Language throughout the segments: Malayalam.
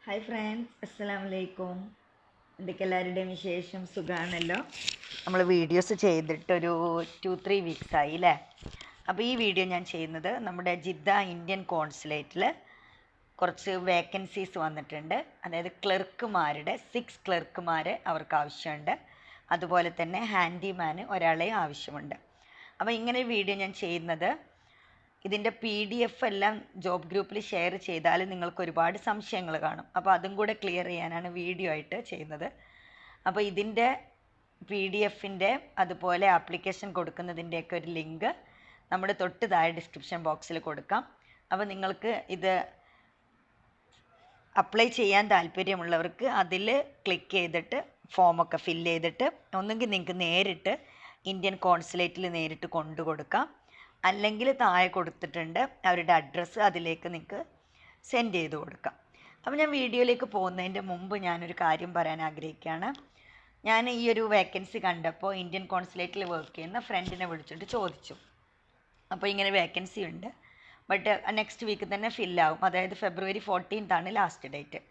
ഹായ് ഫ്രണ്ട്സ്, അസ്സലാമു അലൈക്കും. എന്തൊക്കെ എല്ലാവരുടെയും വിശേഷം? സുഖമാണല്ലോ. നമ്മൾ വീഡിയോസ് ചെയ്തിട്ടൊരു 2-3 വീക്സ് ആയി അല്ലേ. അപ്പോൾ ഈ വീഡിയോ ഞാൻ ചെയ്യുന്നത് നമ്മുടെ ജിദ്ദ ഇന്ത്യൻ കോൺസുലേറ്റിൽ കുറച്ച് വേക്കൻസീസ് വന്നിട്ടുണ്ട്. അതായത് ക്ലർക്കുമാരുടെ 6 ക്ലർക്കുമാരെ അവർക്ക് ആവശ്യമുണ്ട്. അതുപോലെ തന്നെ ഹാൻഡിമാന് ഒരാളെയും ആവശ്യമുണ്ട്. അപ്പോൾ ഇങ്ങനെ വീഡിയോ ഞാൻ ചെയ്യുന്നത് ഇതിൻ്റെ PDF എല്ലാം ജോബ് ഗ്രൂപ്പിൽ ഷെയർ ചെയ്താൽ നിങ്ങൾക്ക് ഒരുപാട് സംശയങ്ങൾ കാണും. അപ്പോൾ അതും കൂടെ ക്ലിയർ ചെയ്യാനാണ് വീഡിയോ ആയിട്ട് ചെയ്യുന്നത്. അപ്പോൾ ഇതിൻ്റെ PDF-ൻ്റെ അതുപോലെ ആപ്ലിക്കേഷൻ കൊടുക്കുന്നതിൻ്റെയൊക്കെ ഒരു ലിങ്ക് നമ്മുടെ തൊട്ട് താഴെ ഡിസ്ക്രിപ്ഷൻ ബോക്സിൽ കൊടുക്കാം. അപ്പോൾ നിങ്ങൾക്ക് ഇത് അപ്ലൈ ചെയ്യാൻ താല്പര്യമുള്ളവർക്ക് അതിൽ ക്ലിക്ക് ചെയ്തിട്ട് ഫോമൊക്കെ ഫില്ല് ചെയ്തിട്ട് ഒന്നുകിൽ നിങ്ങൾക്ക് നേരിട്ട് ഇന്ത്യൻ കോൺസുലേറ്റിൽ നേരിട്ട് കൊണ്ടു കൊടുക്കാം, അല്ലെങ്കിൽ താഴെ കൊടുത്തിട്ടുണ്ട് അവരുടെ അഡ്രസ്സ്, അതിലേക്ക് നിങ്ങൾക്ക് സെൻഡ് ചെയ്ത് കൊടുക്കാം. അപ്പോൾ ഞാൻ വീഡിയോയിലേക്ക് പോകുന്നതിൻ്റെ മുമ്പ് ഞാനൊരു കാര്യം പറയാൻ ആഗ്രഹിക്കുകയാണ്. ഞാൻ ഈ ഒരു വേക്കൻസി കണ്ടപ്പോൾ ഇന്ത്യൻ കോൺസുലേറ്റിൽ വർക്ക് ചെയ്യുന്ന ഫ്രണ്ടിനെ വിളിച്ചിട്ട് ചോദിച്ചു. അപ്പോൾ ഇങ്ങനെ വേക്കൻസി ഉണ്ട്, ബട്ട് നെക്സ്റ്റ് വീക്ക് തന്നെ ഫില്ലാവും. അതായത് February 14 ലാസ്റ്റ് ഡേറ്റ്.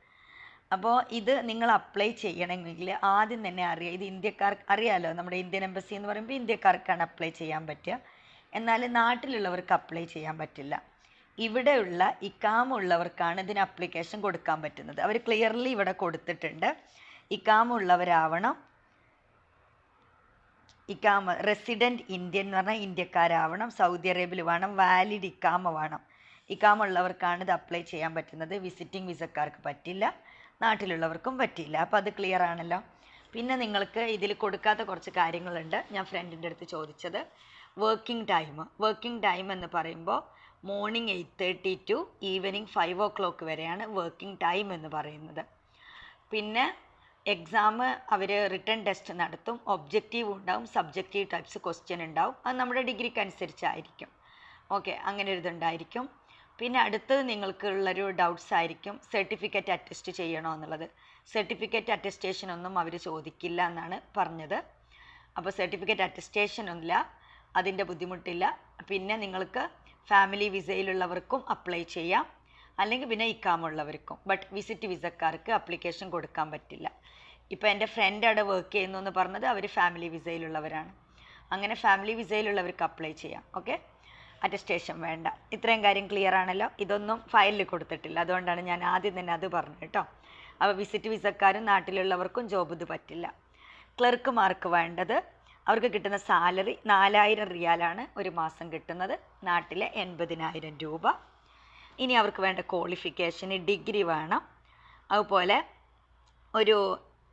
അപ്പോൾ ഇത് നിങ്ങൾ അപ്ലൈ ചെയ്യണമെങ്കിൽ ആദ്യം തന്നെ അറിയാം, ഇത് ഇന്ത്യക്കാർക്ക് അറിയാമല്ലോ, നമ്മുടെ ഇന്ത്യൻ എംബസി എന്ന് പറയുമ്പോൾ ഇന്ത്യക്കാർക്കാണ് അപ്ലൈ ചെയ്യാൻ പറ്റുക. എന്നാൽ നാട്ടിലുള്ളവർക്ക് അപ്ലൈ ചെയ്യാൻ പറ്റില്ല. ഇവിടെയുള്ള ഇക്കാമ ഉള്ളവർക്കാണ് ഇതിന് അപ്ലിക്കേഷൻ കൊടുക്കാൻ പറ്റുന്നത്. അവർ ക്ലിയർലി ഇവിടെ കൊടുത്തിട്ടുണ്ട്, ഇക്കാമ ഉള്ളവരാവണം, ഇക്കാമ റെസിഡൻറ്റ് ഇന്ത്യൻ എന്ന് പറഞ്ഞാൽ ഇന്ത്യക്കാരാവണം, സൗദി അറേബ്യയിൽ വേണം, വാലിഡ് ഇക്കാമ വേണം. ഇക്കാമ ഉള്ളവർക്കാണ് ഇത് അപ്ലൈ ചെയ്യാൻ പറ്റുന്നത്. വിസിറ്റിംഗ് വിസക്കാർക്ക് പറ്റില്ല, നാട്ടിലുള്ളവർക്കും പറ്റില്ല. അപ്പോൾ അത് ക്ലിയർ ആണല്ലോ. പിന്നെ നിങ്ങൾക്ക് ഇതിൽ കൊടുക്കാത്ത കുറച്ച് കാര്യങ്ങളുണ്ട്. ഞാൻ ഫ്രണ്ടിൻ്റെ അടുത്ത് ചോദിച്ചത് വർക്കിംഗ് ടൈം എന്ന് പറയുമ്പോൾ മോർണിംഗ് 8:30 ടു ഈവനിങ് 5 o'clock വരെയാണ് വർക്കിംഗ് ടൈം എന്ന് പറയുന്നത്. പിന്നെ എക്സാം അവർ റിട്ടേൺ ടെസ്റ്റ് നടത്തും, ഒബ്ജക്റ്റീവ് ഉണ്ടാവും, സബ്ജക്റ്റീവ് ടൈപ്സ് ക്വസ്റ്റ്യൻ ഉണ്ടാവും. അത് നമ്മുടെ ഡിഗ്രിക്ക് അനുസരിച്ചായിരിക്കും. ഓക്കെ, അങ്ങനെ ഒരു ഇതുണ്ടായിരിക്കും. പിന്നെ അടുത്തത് നിങ്ങൾക്കുള്ളൊരു ഡൗട്ട്സ് ആയിരിക്കും, സർട്ടിഫിക്കറ്റ് അറ്റസ്റ്റ് ചെയ്യണോ എന്നുള്ളത്. സർട്ടിഫിക്കറ്റ് അറ്റസ്റ്റേഷൻ ഒന്നും അവർ ചോദിക്കില്ല എന്നാണ് പറഞ്ഞത്. അപ്പോൾ സർട്ടിഫിക്കറ്റ് അറ്റസ്റ്റേഷൻ ഒന്നുമില്ല, അതിൻ്റെ ബുദ്ധിമുട്ടില്ല. പിന്നെ നിങ്ങൾക്ക് ഫാമിലി വിസയിലുള്ളവർക്കും അപ്ലൈ ചെയ്യാം, അല്ലെങ്കിൽ പിന്നെ ഇക്കാമുള്ളവർക്കും. ബട്ട് വിസിറ്റ് വിസക്കാർക്ക് അപ്ലിക്കേഷൻ കൊടുക്കാൻ പറ്റില്ല. ഇപ്പോൾ എൻ്റെ ഫ്രണ്ട് അവിടെ വർക്ക് ചെയ്യുന്നു എന്ന് പറഞ്ഞത് അവർ ഫാമിലി വിസയിലുള്ളവരാണ്. അങ്ങനെ ഫാമിലി വിസയിലുള്ളവർക്ക് അപ്ലൈ ചെയ്യാം. ഓക്കെ, അറ്റസ്റ്റേഷൻ വേണ്ട. ഇത്രയും കാര്യം ക്ലിയർ ആണല്ലോ. ഇതൊന്നും ഫയലിൽ കൊടുത്തിട്ടില്ല, അതുകൊണ്ടാണ് ഞാൻ ആദ്യം തന്നെ അത് പറഞ്ഞത് കേട്ടോ. അപ്പോൾ വിസിറ്റ് വിസക്കാരും നാട്ടിലുള്ളവർക്കും ജോബ് ഇത് പറ്റില്ല. ക്ലർക്കുമാർക്ക് വേണ്ടത്, അവർക്ക് കിട്ടുന്ന സാലറി 4000 റിയാലാണ് ഒരു മാസം കിട്ടുന്നത്, നാട്ടിലെ 80,000 രൂപ. ഇനി അവർക്ക് വേണ്ട ക്വാളിഫിക്കേഷന് ഡിഗ്രി വേണം. അതുപോലെ ഒരു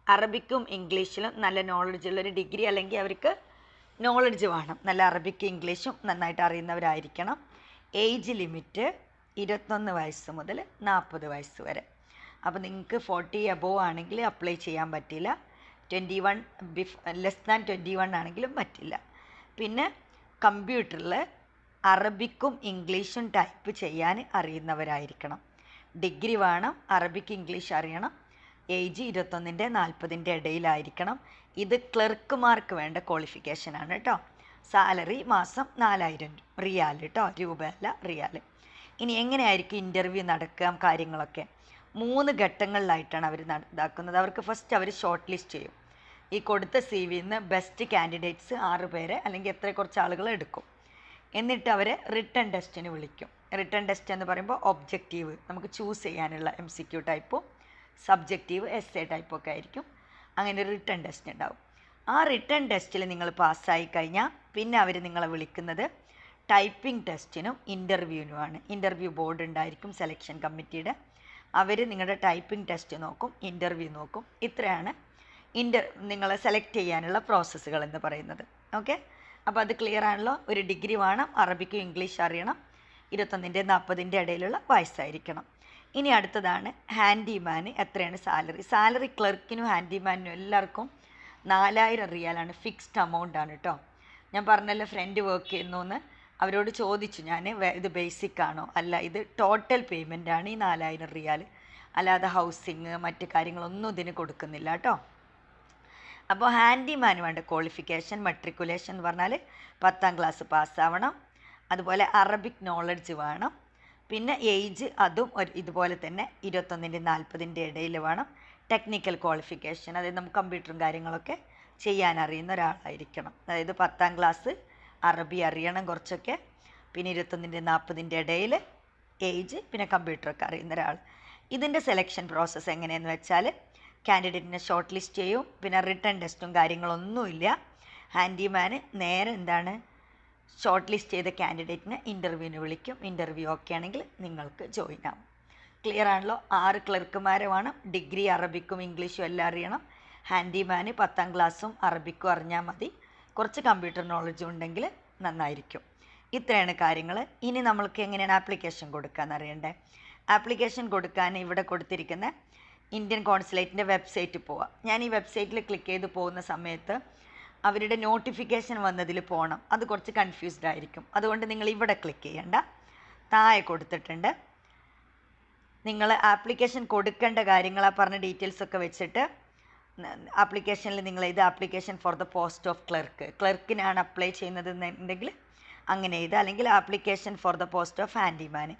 അറബിക്കും ഇംഗ്ലീഷിലും നല്ല നോളജുള്ളൊരു ഡിഗ്രി, അല്ലെങ്കിൽ അവർക്ക് നോളജ് വേണം, നല്ല അറബിക്ക് ഇംഗ്ലീഷും നന്നായിട്ട് അറിയുന്നവരായിരിക്കണം. ഏജ് ലിമിറ്റ് 21 വയസ്സ് മുതൽ 40 വയസ്സ് വരെ. അപ്പോൾ നിങ്ങൾക്ക് 40 എബോവ് ആണെങ്കിൽ അപ്ലൈ ചെയ്യാൻ പറ്റില്ല, 21 ലെസ് ദാൻ 21 ആണെങ്കിലും പറ്റില്ല. പിന്നെ കമ്പ്യൂട്ടറിൽ അറബിക്കും ഇംഗ്ലീഷും ടൈപ്പ് ചെയ്യാൻ അറിയുന്നവരായിരിക്കണം. ഡിഗ്രി വേണം, അറബിക്ക് ഇംഗ്ലീഷ് അറിയണം, ഏജ് 21-ൻ്റെ 40-ൻ്റെ ഇടയിലായിരിക്കണം. ഇത് ക്ലർക്കുമാർക്ക് വേണ്ട ക്വാളിഫിക്കേഷനാണ് കേട്ടോ. സാലറി മാസം 4000 റിയാൽ കേട്ടോ, രൂപയല്ല റിയാൽ. ഇനി എങ്ങനെയായിരിക്കും ഇൻ്റർവ്യൂ നടക്കുക കാര്യങ്ങളൊക്കെ? 3 ഘട്ടങ്ങളിലായിട്ടാണ് അവർ ഇതാക്കുന്നത്. അവർക്ക് ഫസ്റ്റ് അവർ ഷോർട്ട് ലിസ്റ്റ് ചെയ്യും. ഈ കൊടുത്ത CV-ന്ന് ബെസ്റ്റ് കാൻഡിഡേറ്റ്സ് 6 പേരെ അല്ലെങ്കിൽ എത്ര കുറച്ച് ആളുകൾ എടുക്കും. എന്നിട്ട് അവരെ റിട്ടേൺ ടെസ്റ്റിന് വിളിക്കും. റിട്ടേൺ ടെസ്റ്റ് എന്ന് പറയുമ്പോൾ ഒബ്ജക്റ്റീവ് നമുക്ക് ചൂസ് ചെയ്യാനുള്ള MCQ ടൈപ്പും സബ്ജക്റ്റീവ് essay ടൈപ്പൊക്കെ ആയിരിക്കും. അങ്ങനെ റിട്ടേൺ ടെസ്റ്റ് ഉണ്ടാവും. ആ റിട്ടേൺ ടെസ്റ്റിൽ നിങ്ങൾ പാസ്സായി കഴിഞ്ഞാൽ പിന്നെ അവർ നിങ്ങളെ വിളിക്കുന്നത് ടൈപ്പിംഗ് ടെസ്റ്റിനും ഇൻ്റർവ്യൂവിനുമാണ്. ഇൻ്റർവ്യൂ ബോർഡ് ഉണ്ടായിരിക്കും, സെലക്ഷൻ കമ്മിറ്റിയുടെ. അവർ നിങ്ങളുടെ ടൈപ്പിംഗ് ടെസ്റ്റ് നോക്കും, ഇൻ്റർവ്യൂ നോക്കും. ഇത്രയാണ് നിങ്ങളെ സെലക്ട് ചെയ്യാനുള്ള പ്രോസസ്സുകൾ എന്ന് പറയുന്നത്. ഓക്കെ, അപ്പോൾ അത് ക്ലിയർ ആണല്ലോ. ഒരു ഡിഗ്രി വേണം, അറബിക്കും ഇംഗ്ലീഷ് അറിയണം, 21-ൻ്റെ 40-ൻ്റെ ഇടയിലുള്ള വയസ്സായിരിക്കണം. ഇനി അടുത്തതാണ് ഹാൻഡിമാന് എത്രയാണ് സാലറി ക്ലർക്കിനും ഹാൻഡിമാനും എല്ലാവർക്കും 4000 റിയാലാണ്, ഫിക്സ്ഡ് എമൗണ്ട് ആണ് കേട്ടോ. ഞാൻ പറഞ്ഞല്ലോ ഫ്രണ്ട് വർക്ക് ചെയ്യുന്നു എന്ന്, അവരോട് ചോദിച്ചു ഞാൻ, ഇത് ബേസിക് ആണോ? അല്ല, ഇത് ടോട്ടൽ പേയ്മെൻ്റ് ആണ് ഈ 4000 റിയാൽ, അല്ലാതെ ഹൗസിങ് മറ്റ് കാര്യങ്ങളൊന്നും ഇതിന് കൊടുക്കുന്നില്ല കേട്ടോ. അപ്പോൾ ഹാൻഡിമാന് വേണ്ട ക്വാളിഫിക്കേഷൻ മെട്രിക്കുലേഷൻ എന്ന് പറഞ്ഞാൽ 10ാം ക്ലാസ് പാസ്സാവണം, അതുപോലെ അറബിക് നോളജ് വേണം, പിന്നെ ഏജ് അതും ഇതുപോലെ തന്നെ 21-ൻ്റെ 40-ൻ്റെ ഇടയിൽ വേണം. ടെക്നിക്കൽ ക്വാളിഫിക്കേഷൻ, അതായത് നമുക്ക് കമ്പ്യൂട്ടറും കാര്യങ്ങളൊക്കെ ചെയ്യാൻ അറിയുന്ന ഒരാളായിരിക്കണം. അതായത് 10ാം ക്ലാസ്, അറബി അറിയണം കുറച്ചൊക്കെ, പിന്നെ 21-ൻ്റെ 40-ൻ്റെ ഇടയിൽ ഏജ്, പിന്നെ കമ്പ്യൂട്ടറൊക്കെ അറിയുന്ന ഒരാൾ. ഇതിൻ്റെ സെലക്ഷൻ പ്രോസസ്സ് എങ്ങനെയെന്ന് വെച്ചാൽ കാൻഡിഡേറ്റിനെ ഷോർട്ട് ലിസ്റ്റ് ചെയ്യും. പിന്നെ റിട്ടേൺ ടെസ്റ്റും കാര്യങ്ങളൊന്നുമില്ല. ഹാൻഡിമാന് നേരെ ഷോർട്ട് ലിസ്റ്റ് ചെയ്ത കാൻഡിഡേറ്റിനെ ഇൻ്റർവ്യൂവിന് വിളിക്കും. ഇൻ്റർവ്യൂ ഓക്കെ ആണെങ്കിൽ നിങ്ങൾക്ക് ജോയിൻ ആവും. ക്ലിയർ ആണല്ലോ? 6 ക്ലർക്കുമാരെ വേണം. ഡിഗ്രി അറബിക്കും ഇംഗ്ലീഷും എല്ലാം അറിയണം. ഹാൻഡിമാന് 10ാം ക്ലാസ്സും അറബിക്കും അറിഞ്ഞാൽ മതി. കുറച്ച് കമ്പ്യൂട്ടർ നോളജും ഉണ്ടെങ്കിൽ നന്നായിരിക്കും. ഇത്രയാണ് കാര്യങ്ങൾ. ഇനി നമ്മൾക്ക് എങ്ങനെയാണ് ആപ്ലിക്കേഷൻ കൊടുക്കാമെന്ന് അറിയണ്ടേ? ആപ്ലിക്കേഷൻ കൊടുക്കാൻ ഇവിടെ കൊടുത്തിരിക്കുന്ന ഇന്ത്യൻ കോൺസുലേറ്റിൻ്റെ വെബ്സൈറ്റിൽ പോവാം. ഞാൻ ഈ വെബ്സൈറ്റിൽ ക്ലിക്ക് ചെയ്ത് പോകുന്ന സമയത്ത് അവരുടെ നോട്ടിഫിക്കേഷൻ വന്നതിൽ പോകണം. അത് കുറച്ച് കൺഫ്യൂസ്ഡ് ആയിരിക്കും. അതുകൊണ്ട് നിങ്ങൾ ഇവിടെ ക്ലിക്ക് ചെയ്യണ്ട, താഴെ കൊടുത്തിട്ടുണ്ട്. നിങ്ങൾ ആപ്ലിക്കേഷൻ കൊടുക്കേണ്ട കാര്യങ്ങൾ ആ പറഞ്ഞ ഡീറ്റെയിൽസൊക്കെ വെച്ചിട്ട് ആപ്ലിക്കേഷനിൽ നിങ്ങൾ ഇത് application for the post of ക്ലർക്കിനാണ് അപ്ലൈ ചെയ്യുന്നത് എന്നുണ്ടെങ്കിൽ അങ്ങനെ എഴുതുക. അല്ലെങ്കിൽ application for the post of handyman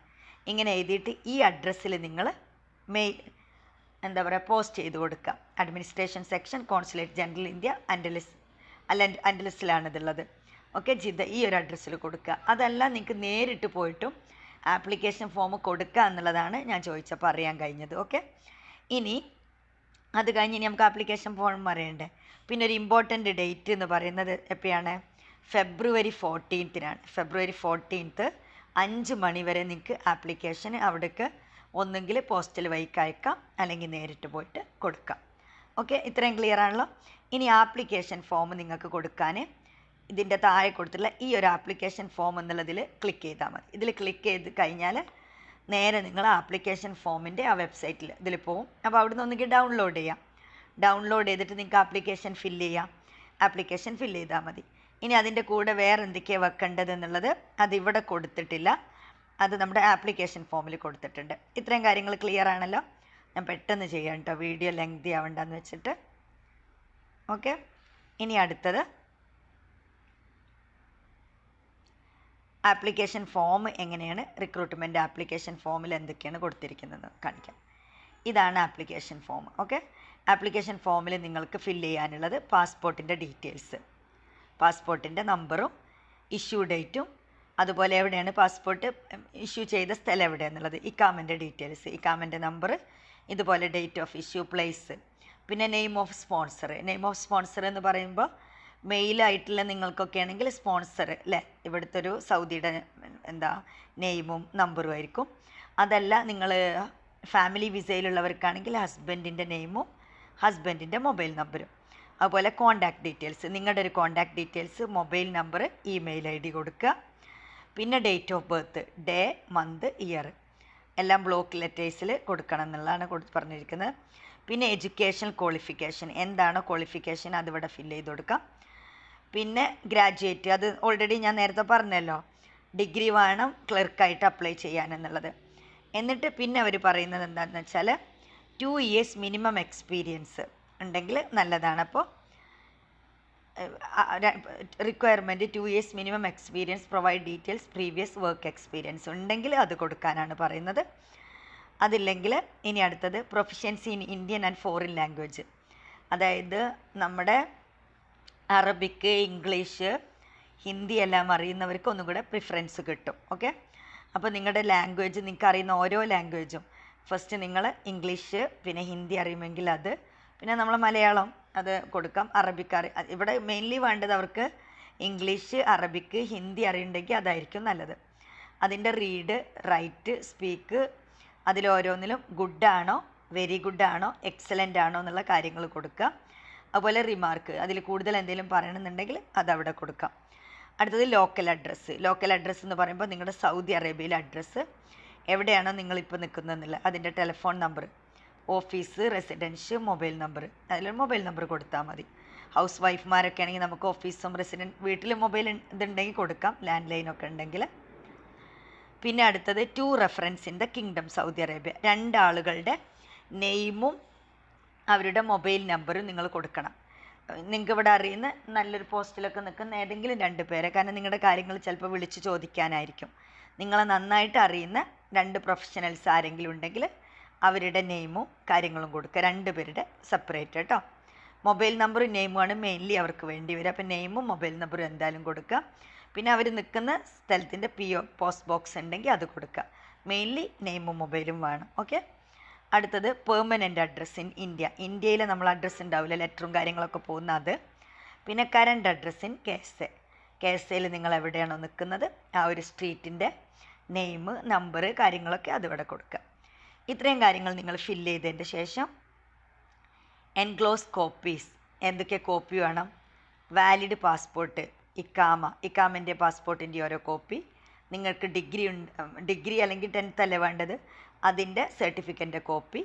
ഇങ്ങനെ എഴുതിയിട്ട് ഈ അഡ്രസ്സിൽ നിങ്ങൾ പോസ്റ്റ് ചെയ്ത് കൊടുക്കുക. Administration section, consulate general India, അൻഡലസിലാണ് ഇതുള്ളത്. ഓക്കെ, ജിദ്ദ, ഈ ഒരു അഡ്രസ്സിൽ കൊടുക്കുക. അതല്ല നിങ്ങൾക്ക് നേരിട്ട് പോയിട്ടും ആപ്ലിക്കേഷൻ ഫോം കൊടുക്കുക എന്നുള്ളതാണ് ഞാൻ ചോദിച്ചപ്പോൾ അറിയാൻ കഴിഞ്ഞത്. ഓക്കെ, ഇനി അത് കഴിഞ്ഞ് നമുക്ക് ആപ്ലിക്കേഷൻ ഫോം അറിയണ്ടേ. പിന്നെ ഒരു ഇമ്പോർട്ടൻ്റ് ഡേറ്റ് എന്ന് പറയുന്നത് എപ്പോഴാണ്? ഫെബ്രുവരി 14-നാണ്. ഫെബ്രുവരി 14 5 മണി വരെ നിങ്ങൾക്ക് ആപ്ലിക്കേഷൻ അവിടേക്ക് ഒന്നെങ്കിൽ പോസ്റ്റൽ വഴിക്ക് അയക്കാം, അല്ലെങ്കിൽ നേരിട്ട് പോയിട്ട് കൊടുക്കാം. ഓക്കെ, ഇത്രയും ക്ലിയർ ആണല്ലോ? ഇനി ആപ്ലിക്കേഷൻ ഫോം നിങ്ങൾക്ക് കൊടുക്കാൻ ഇതിൻ്റെ താഴെ കൊടുത്തിട്ടുള്ള ഈ ഒരു ആപ്ലിക്കേഷൻ ഫോം എന്നുള്ളതിൽ ക്ലിക്ക് ചെയ്താൽ മതി. ഇതിൽ ക്ലിക്ക് ചെയ്ത് കഴിഞ്ഞാൽ നേരെ നിങ്ങൾ ആപ്ലിക്കേഷൻ ഫോമിൻ്റെ ആ വെബ്സൈറ്റിൽ ഇതിൽ പോവും. അപ്പോൾ അവിടുന്ന് ഒന്നുകിൽ ഡൗൺലോഡ് ചെയ്യാം. ഡൗൺലോഡ് ചെയ്തിട്ട് നിങ്ങൾക്ക് ആപ്ലിക്കേഷൻ ഫില്ല് ചെയ്യാം. ആപ്ലിക്കേഷൻ ഫില്ല് ചെയ്താൽ മതി. ഇനി അതിൻ്റെ കൂടെ വേറെ എന്തൊക്കെയാണ് വെക്കേണ്ടത് എന്നുള്ളത് അതിവിടെ കൊടുത്തിട്ടില്ല. അത് നമ്മുടെ ആപ്ലിക്കേഷൻ ഫോമിൽ കൊടുത്തിട്ടുണ്ട്. ഇത്രയും കാര്യങ്ങൾ ക്ലിയർ ആണല്ലോ? ഞാൻ പെട്ടെന്ന് ചെയ്യാം കേട്ടോ, വീഡിയോ ലെങ്തി ആവണ്ടെന്ന് വെച്ചിട്ട്. ഓക്കെ, ഇനി അടുത്തത് ആപ്ലിക്കേഷൻ ഫോം എങ്ങനെയാണ്, റിക്രൂട്ട്മെൻറ്റ് ആപ്ലിക്കേഷൻ ഫോമിൽ എന്തൊക്കെയാണ് കൊടുത്തിരിക്കുന്നത് കാണിക്കാം. ഇതാണ് ആപ്ലിക്കേഷൻ ഫോം. ഓക്കെ, ആപ്ലിക്കേഷൻ ഫോമിൽ നിങ്ങൾക്ക് ഫില്ല് ചെയ്യാനുള്ളത് പാസ്പോർട്ടിൻ്റെ ഡീറ്റെയിൽസ്, പാസ്പോർട്ടിൻ്റെ നമ്പറും ഇഷ്യൂ ഡേറ്റും, അതുപോലെ എവിടെയാണ് പാസ്പോർട്ട് ഇഷ്യൂ ചെയ്ത സ്ഥലം എവിടെയാണെന്നുള്ളത്, ഇക്കാമൻ്റെ ഡീറ്റെയിൽസ്, ഇക്കാമൻ്റെ നമ്പർ, ഇതുപോലെ ഡേറ്റ് ഓഫ് ഇഷ്യൂ, പ്ലേസ്, പിന്നെ name of sponsor. Name of sponsor എന്ന് പറയുമ്പോൾ മെയിലായിട്ടുള്ള നിങ്ങൾക്കൊക്കെ ആണെങ്കിൽ സ്പോൺസർ അല്ലേ, ഇവിടുത്തെ ഒരു സൗദിയുടെ നെയിമും നമ്പറും ആയിരിക്കും. അതല്ല നിങ്ങൾ ഫാമിലി വിസയിലുള്ളവർക്കാണെങ്കിൽ ഹസ്ബൻഡിൻ്റെ നെയിമും ഹസ്ബൻഡിൻ്റെ മൊബൈൽ നമ്പറും. അതുപോലെ കോൺടാക്റ്റ് ഡീറ്റെയിൽസ്, നിങ്ങളുടെ ഒരു contact details, mobile number, email ID കൊടുക്കുക. പിന്നെ date of birth, day, month, year എല്ലാം ബ്ലോക്ക് ലെറ്റേഴ്സിൽ കൊടുക്കണം എന്നുള്ളതാണ് പറഞ്ഞിരിക്കുന്നത്. പിന്നെ എഡ്യൂക്കേഷൻ ക്വാളിഫിക്കേഷൻ, എന്താണോ ക്വാളിഫിക്കേഷൻ അതിവിടെ ഫില്ല് ചെയ്ത് കൊടുക്കാം. പിന്നെ ഗ്രാജുവേറ്റ്, അത് ഓൾറെഡി ഞാൻ നേരത്തെ പറഞ്ഞല്ലോ, ഡിഗ്രി വേണം ക്ലർക്കായിട്ട് അപ്ലൈ ചെയ്യാനെന്നുള്ളത്. എന്നിട്ട് പിന്നെ അവർ പറയുന്നത് എന്താണെന്ന് വെച്ചാൽ 2 years മിനിമം എക്സ്പീരിയൻസ് ഉണ്ടെങ്കിൽ നല്ലതാണ്. അപ്പോൾ requirement 2 years minimum experience, provide details, previous work experience ഉണ്ടെങ്കിൽ അത് കൊടുക്കാനാണ് പറയുന്നത്. അതില്ലെങ്കിൽ ഇനി അടുത്തത് proficiency in Indian and foreign language, അതായത് നമ്മുടെ അറബിക്ക്, ഇംഗ്ലീഷ്, ഹിന്ദി എല്ലാം അറിയുന്നവർക്ക് ഒന്നും കൂടെ പ്രിഫറൻസ് കിട്ടും. ഓക്കെ, അപ്പോൾ നിങ്ങളുടെ ലാംഗ്വേജ്, നിങ്ങൾക്ക് അറിയുന്ന ഓരോ ലാംഗ്വേജും ഫസ്റ്റ് നിങ്ങൾ ഇംഗ്ലീഷ്, പിന്നെ ഹിന്ദി അറിയുമെങ്കിൽ അത്, പിന്നെ നമ്മൾ മലയാളം അത് കൊടുക്കാം. അറബിക്ക് ഇവിടെ മെയിൻലി വേണ്ടത് അവർക്ക് ഇംഗ്ലീഷ്, അറബിക്ക്, ഹിന്ദി അറിയുണ്ടെങ്കിൽ അതായിരിക്കും നല്ലത്. അതിൻ്റെ റീഡ്, റൈറ്റ്, സ്പീക്ക് അതിലോരോന്നിലും ഗുഡാണോ, വെരി ഗുഡാണോ, എക്സലൻ്റ് ആണോ എന്നുള്ള കാര്യങ്ങൾ കൊടുക്കുക. അതുപോലെ റിമാർക്ക്, അതിൽ കൂടുതൽ എന്തെങ്കിലും പറയണമെന്നുണ്ടെങ്കിൽ അതവിടെ കൊടുക്കാം. അടുത്തത് ലോക്കൽ അഡ്രസ്സ്. ലോക്കൽ അഡ്രസ്സ് എന്ന് പറയുമ്പോൾ നിങ്ങളുടെ സൗദി അറേബ്യയിലെ അഡ്രസ്സ് എവിടെയാണോ നിങ്ങളിപ്പോൾ നിൽക്കുന്നതെന്നില്ല അതിൻ്റെ telephone number, office, residence, mobile number, അതിലൊരു മൊബൈൽ നമ്പർ കൊടുത്താൽ മതി. ഹൗസ് വൈഫ്മാരൊക്കെ ആണെങ്കിൽ നമുക്ക് ഓഫീസും വീട്ടിൽ മൊബൈൽ ഇതുണ്ടെങ്കിൽ കൊടുക്കാം, ലാൻഡ് ലൈനൊക്കെ ഉണ്ടെങ്കിൽ. പിന്നെ അടുത്തത് 2 reference in the kingdom Saudi Arabia, 2 ആളുകളുടെ നെയിമും അവരുടെ മൊബൈൽ നമ്പറും നിങ്ങൾ കൊടുക്കണം. നിങ്ങൾക്ക് ഇവിടെ അറിയുന്ന നല്ലൊരു പോസ്റ്റിലൊക്കെ നിൽക്കുന്ന ഏതെങ്കിലും 2 പേരെ, കാരണം നിങ്ങളുടെ കാര്യങ്ങൾ ചിലപ്പോൾ വിളിച്ച് ചോദിക്കാനായിരിക്കും. നിങ്ങളെ നന്നായിട്ട് അറിയുന്ന 2 പ്രൊഫഷണൽസ് ആരെങ്കിലും ഉണ്ടെങ്കിൽ അവരുടെ നെയിമും കാര്യങ്ങളും കൊടുക്കുക, 2 പേരുടെ സെപ്പറേറ്റ് കേട്ടോ. മൊബൈൽ നമ്പറും നെയിമുമാണ് മെയിൻലി അവർക്ക് വേണ്ടി വരിക. അപ്പോൾ നെയിമും മൊബൈൽ നമ്പറും എന്തായാലും കൊടുക്കുക. പിന്നെ അവർ നിൽക്കുന്ന സ്ഥലത്തിൻ്റെ PO പോസ്റ്റ് ബോക്സ് ഉണ്ടെങ്കിൽ അത് കൊടുക്കുക. മെയിൻലി നെയിമും മൊബൈലും വേണം. ഓക്കെ. അടുത്തത് പെർമനൻ്റ് അഡ്രസ്സ് ഇൻ ഇന്ത്യ. ഇന്ത്യയിൽ നമ്മൾ അഡ്രസ്സ് ഉണ്ടാവില്ല, ലെറ്ററും കാര്യങ്ങളൊക്കെ പോകുന്ന അത്. പിന്നെ കറണ്ട് അഡ്രസ്സ് ഇൻ KSAയിൽ നിങ്ങൾ എവിടെയാണോ നിൽക്കുന്നത് ആ ഒരു സ്ട്രീറ്റിൻ്റെ നെയിം, നമ്പർ, കാര്യങ്ങളൊക്കെ അതിവിടെ കൊടുക്കുക. ഇത്രയും കാര്യങ്ങൾ നിങ്ങൾ ഫില്ല് ചെയ്തതിൻ്റെ ശേഷം എൻക്ലോസ് കോപ്പീസ്. എന്തൊക്കെ കോപ്പി വേണം? വാലിഡ് പാസ്പോർട്ട്, ഇക്കാമൻ്റെ പാസ്പോർട്ടിൻ്റെ ഓരോ കോപ്പി, നിങ്ങൾക്ക് ഡിഗ്രി അല്ലെങ്കിൽ 10th അല്ലേ വേണ്ടത്, അതിൻ്റെ സർട്ടിഫിക്കറ്റിൻ്റെ കോപ്പി,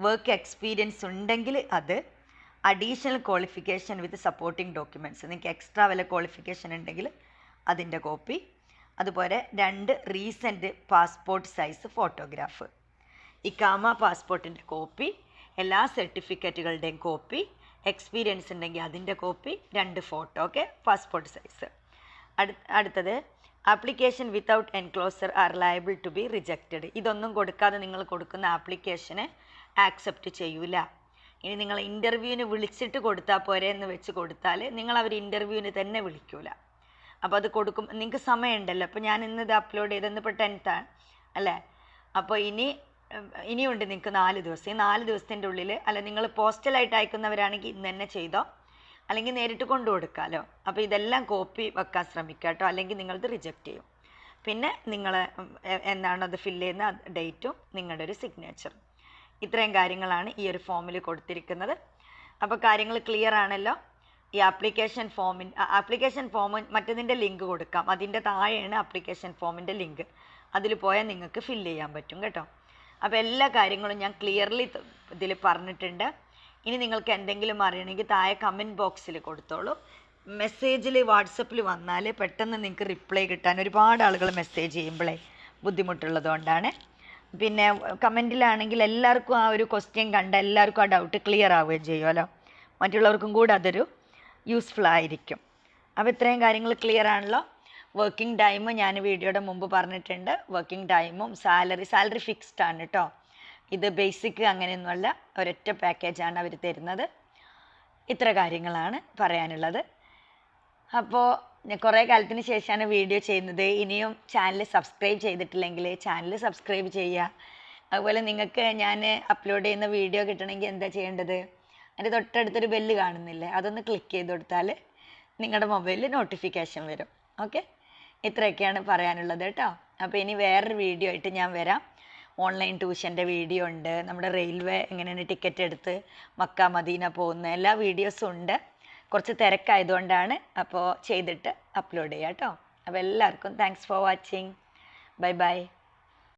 വർക്ക് എക്സ്പീരിയൻസ് ഉണ്ടെങ്കിൽ അത്, additional qualification with supporting documents, നിങ്ങൾക്ക് എക്സ്ട്രാ വല്ല ക്വാളിഫിക്കേഷൻ ഉണ്ടെങ്കിൽ അതിൻ്റെ കോപ്പി, അതുപോലെ 2 റീസെൻറ്റ് പാസ്പോർട്ട് സൈസ് ഫോട്ടോഗ്രാഫ്, ഇക്കാമ പാസ്പോർട്ടിൻ്റെ കോപ്പി, എല്ലാ സർട്ടിഫിക്കറ്റുകളുടെയും കോപ്പി, എക്സ്പീരിയൻസ് ഉണ്ടെങ്കിൽ അതിൻ്റെ copy, 2 photo, okay, passport size. അടുത്തത് application without enclosure are liable to be rejected. ഇതൊന്നും കൊടുക്കാതെ നിങ്ങൾ കൊടുക്കുന്ന ആപ്ലിക്കേഷനെ ആക്സെപ്റ്റ് ചെയ്യൂല. ഇനി നിങ്ങൾ ഇൻ്റർവ്യൂവിന് വിളിച്ചിട്ട് കൊടുത്താൽ പോരെ എന്ന് വെച്ച് കൊടുത്താൽ അവർ ഇൻ്റർവ്യൂവിന് തന്നെ വിളിക്കൂല. അപ്പോൾ അത് കൊടുക്കും, നിങ്ങൾക്ക് സമയമുണ്ടല്ലോ. അപ്പോൾ ഞാൻ ഇന്നത് അപ്ലോഡ് ചെയ്തെന്ന് ഇപ്പോൾ 10th ആണ് അല്ലേ, അപ്പോൾ ഇനിയുണ്ട് നിങ്ങൾക്ക് 4 ദിവസം. ഈ 4 ദിവസത്തിൻ്റെ ഉള്ളിൽ, അല്ല നിങ്ങൾ പോസ്റ്റലായിട്ട് അയക്കുന്നവരാണെങ്കിൽ ഇന്ന് തന്നെ ചെയ്തോ, അല്ലെങ്കിൽ നേരിട്ട് കൊണ്ടു കൊടുക്കാമല്ലോ. അപ്പോൾ ഇതെല്ലാം കോപ്പി വെക്കാൻ ശ്രമിക്കുക കേട്ടോ, അല്ലെങ്കിൽ നിങ്ങളത് റിജക്റ്റ് ചെയ്യും. പിന്നെ നിങ്ങൾ എന്നാണ് അത് ഫില്ല് ചെയ്യുന്ന ഡേറ്റും നിങ്ങളുടെ ഒരു സിഗ്നേച്ചറും. ഇത്രയും കാര്യങ്ങളാണ് ഈ ഒരു ഫോമിൽ കൊടുത്തിരിക്കുന്നത്. അപ്പോൾ കാര്യങ്ങൾ ക്ലിയർ ആണല്ലോ. ഈ ആപ്ലിക്കേഷൻ ഫോം മറ്റതിൻ്റെ ലിങ്ക് കൊടുക്കാം, അതിൻ്റെ താഴെയാണ് ആപ്ലിക്കേഷൻ ഫോമിൻ്റെ ലിങ്ക്, അതിൽ പോയാൽ നിങ്ങൾക്ക് ഫില്ല് ചെയ്യാൻ പറ്റും കേട്ടോ. അപ്പോൾ എല്ലാ കാര്യങ്ങളും ഞാൻ ക്ലിയർലി ഇതിൽ പറഞ്ഞിട്ടുണ്ട്. ഇനി നിങ്ങൾക്ക് എന്തെങ്കിലും അറിയണമെങ്കിൽ താഴെ കമൻറ്റ് ബോക്സിൽ കൊടുത്തോളൂ. മെസ്സേജിൽ വാട്സപ്പിൽ വന്നാൽ പെട്ടെന്ന് നിങ്ങൾക്ക് റിപ്ലൈ കിട്ടാൻ ഒരുപാട് ആളുകൾ മെസ്സേജ് ചെയ്യുമ്പോഴേ ബുദ്ധിമുട്ടുള്ളതുകൊണ്ടാണ്. പിന്നെ കമൻറ്റിലാണെങ്കിൽ എല്ലാവർക്കും ആ ഒരു ക്വസ്റ്റ്യൻ കണ്ട എല്ലാവർക്കും ആ ഡൗട്ട് ക്ലിയർ ആവുകയും ചെയ്യുമല്ലോ, മറ്റുള്ളവർക്കും കൂടെ അതൊരു യൂസ്ഫുൾ ആയിരിക്കും. അപ്പോൾ ഇത്രയും കാര്യങ്ങൾ ക്ലിയർ ആണല്ലോ. വർക്കിംഗ് ടൈം ഞാൻ വീഡിയോയുടെ മുമ്പ് പറഞ്ഞിട്ടുണ്ട്. വർക്കിംഗ് ടൈമും സാലറി ഫിക്സ്ഡ് ആണ് കേട്ടോ. ഇത് ബേസിക് അങ്ങനെയൊന്നുമല്ല, ഒരൊറ്റ പാക്കേജാണ് അവർ തരുന്നത്. ഇത്ര കാര്യങ്ങളാണ് പറയാനുള്ളത്. അപ്പോൾ കുറേ കാലത്തിന് ശേഷമാണ് വീഡിയോ ചെയ്യുന്നത്. ഇനിയും ചാനൽ സബ്സ്ക്രൈബ് ചെയ്തിട്ടില്ലെങ്കിൽ ചാനൽ സബ്സ്ക്രൈബ് ചെയ്യുക. അതുപോലെ നിങ്ങൾക്ക് ഞാൻ അപ്ലോഡ് ചെയ്യുന്ന വീഡിയോ കിട്ടണമെങ്കിൽ എന്താ ചെയ്യേണ്ടത്? അതിൻ്റെ തൊട്ടടുത്തൊരു ബെല്ല് കാണുന്നില്ലേ, അതൊന്ന് ക്ലിക്ക് ചെയ്ത് കൊടുത്താൽ നിങ്ങളുടെ മൊബൈലിൽ നോട്ടിഫിക്കേഷൻ വരും. ഓക്കെ, ഇത്രയൊക്കെയാണ് പറയാനുള്ളത് കേട്ടോ. അപ്പോൾ ഇനി വേറൊരു വീഡിയോ ആയിട്ട് ഞാൻ വരാം. ഓൺലൈൻ ട്യൂഷൻ്റെ വീഡിയോ ഉണ്ട്, നമ്മുടെ റെയിൽവേ എങ്ങനെയാണ് ടിക്കറ്റ് എടുത്ത് മക്ക മദീന പോകുന്ന എല്ലാ വീഡിയോസും ഉണ്ട്. കുറച്ച് തിരക്കായതുകൊണ്ടാണ്, അപ്പോൾ ചെയ്തിട്ട് അപ്ലോഡ് ചെയ്യാം കേട്ടോ. അപ്പോൾ എല്ലാവർക്കും thanks for watching. Bye bye.